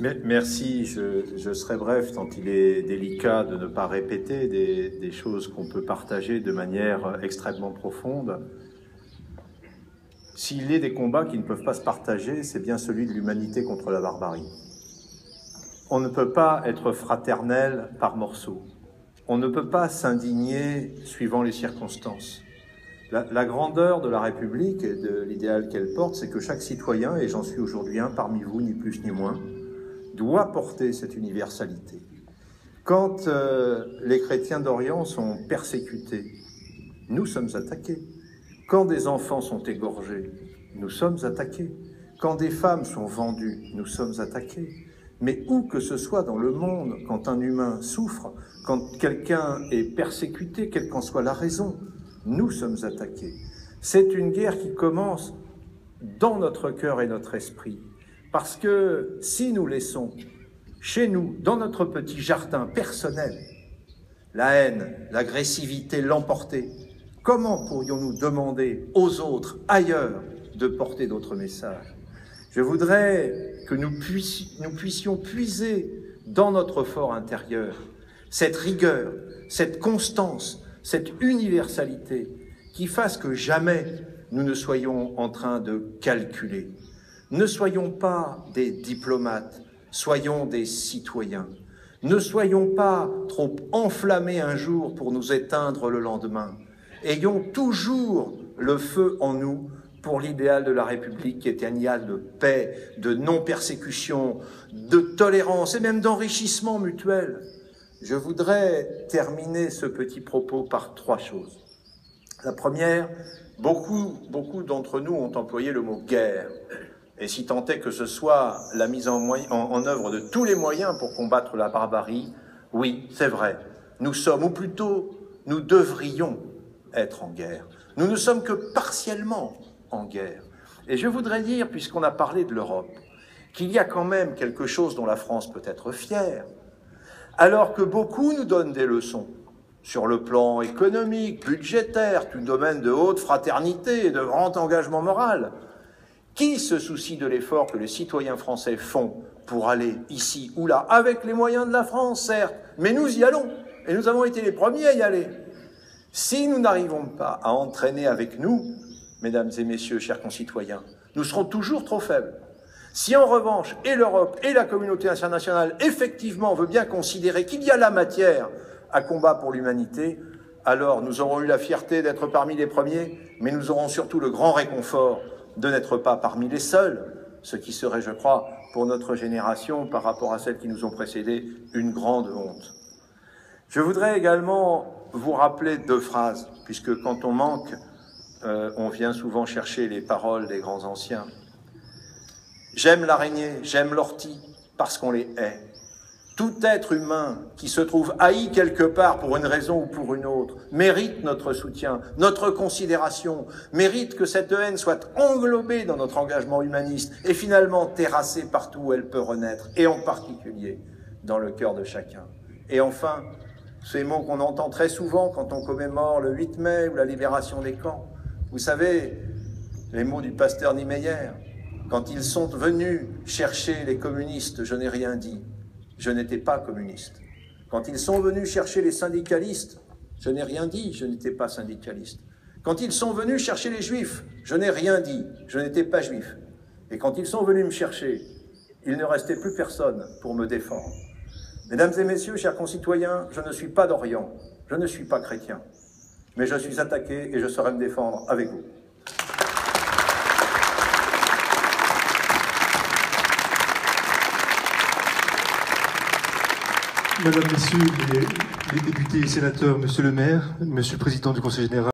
Merci, je serai bref tant il est délicat de ne pas répéter des choses qu'on peut partager de manière extrêmement profonde. S'il est des combats qui ne peuvent pas se partager, c'est bien celui de l'humanité contre la barbarie. On ne peut pas être fraternel par morceaux. On ne peut pas s'indigner suivant les circonstances. La grandeur de la République et de l'idéal qu'elle porte, c'est que chaque citoyen, et j'en suis aujourd'hui un parmi vous, ni plus ni moins, doit porter cette universalité. Quand les chrétiens d'Orient sont persécutés, nous sommes attaqués. Quand des enfants sont égorgés, nous sommes attaqués. Quand des femmes sont vendues, nous sommes attaqués. Mais où que ce soit dans le monde, quand un humain souffre, quand quelqu'un est persécuté, quelle qu'en soit la raison, nous sommes attaqués. C'est une guerre qui commence dans notre cœur et notre esprit. Parce que si nous laissons chez nous, dans notre petit jardin personnel, la haine, l'agressivité l'emporter, comment pourrions-nous demander aux autres, ailleurs, de porter d'autres messages? Je voudrais que nous puissions puiser dans notre fort intérieur cette rigueur, cette constance, cette universalité qui fasse que jamais nous ne soyons en train de calculer. Ne soyons pas des diplomates, soyons des citoyens. Ne soyons pas trop enflammés un jour pour nous éteindre le lendemain. Ayons toujours le feu en nous pour l'idéal de la République qui est un idéal de paix, de non-persécution, de tolérance et même d'enrichissement mutuel. Je voudrais terminer ce petit propos par 3 choses. La première, beaucoup d'entre nous ont employé le mot « guerre ». Et si tant est que ce soit la mise en œuvre de tous les moyens pour combattre la barbarie, oui, c'est vrai, nous sommes, ou plutôt, nous devrions être en guerre. Nous ne sommes que partiellement en guerre. Et je voudrais dire, puisqu'on a parlé de l'Europe, qu'il y a quand même quelque chose dont la France peut être fière, alors que beaucoup nous donnent des leçons sur le plan économique, budgétaire, tout domaine de haute fraternité et de grand engagement moral. Qui se soucie de l'effort que les citoyens français font pour aller ici ou là, avec les moyens de la France, certes, mais nous y allons, et nous avons été les premiers à y aller. Si nous n'arrivons pas à entraîner avec nous, mesdames et messieurs, chers concitoyens, nous serons toujours trop faibles. Si en revanche, et l'Europe et la communauté internationale, effectivement, veut bien considérer qu'il y a la matière à combat pour l'humanité, alors nous aurons eu la fierté d'être parmi les premiers, mais nous aurons surtout le grand réconfort de n'être pas parmi les seuls, ce qui serait, je crois, pour notre génération, par rapport à celles qui nous ont précédés, une grande honte. Je voudrais également vous rappeler 2 phrases, puisque quand on manque, on vient souvent chercher les paroles des grands anciens. J'aime l'araignée, j'aime l'ortie, parce qu'on les hait. Tout être humain qui se trouve haï quelque part pour une raison ou pour une autre mérite notre soutien, notre considération, mérite que cette haine soit englobée dans notre engagement humaniste et finalement terrassée partout où elle peut renaître, et en particulier dans le cœur de chacun. Et enfin, ces mots qu'on entend très souvent quand on commémore le 8 mai ou la libération des camps. Vous savez, les mots du pasteur Niemeyer, quand ils sont venus chercher les communistes, je n'ai rien dit. Je n'étais pas communiste. Quand ils sont venus chercher les syndicalistes, je n'ai rien dit, je n'étais pas syndicaliste. Quand ils sont venus chercher les juifs, je n'ai rien dit, je n'étais pas juif. Et quand ils sont venus me chercher, il ne restait plus personne pour me défendre. Mesdames et messieurs, chers concitoyens, je ne suis pas d'Orient, je ne suis pas chrétien, mais je suis attaqué et je saurai me défendre avec vous. Mesdames, Messieurs les députés et sénateurs, Monsieur le maire, Monsieur le Président du Conseil général,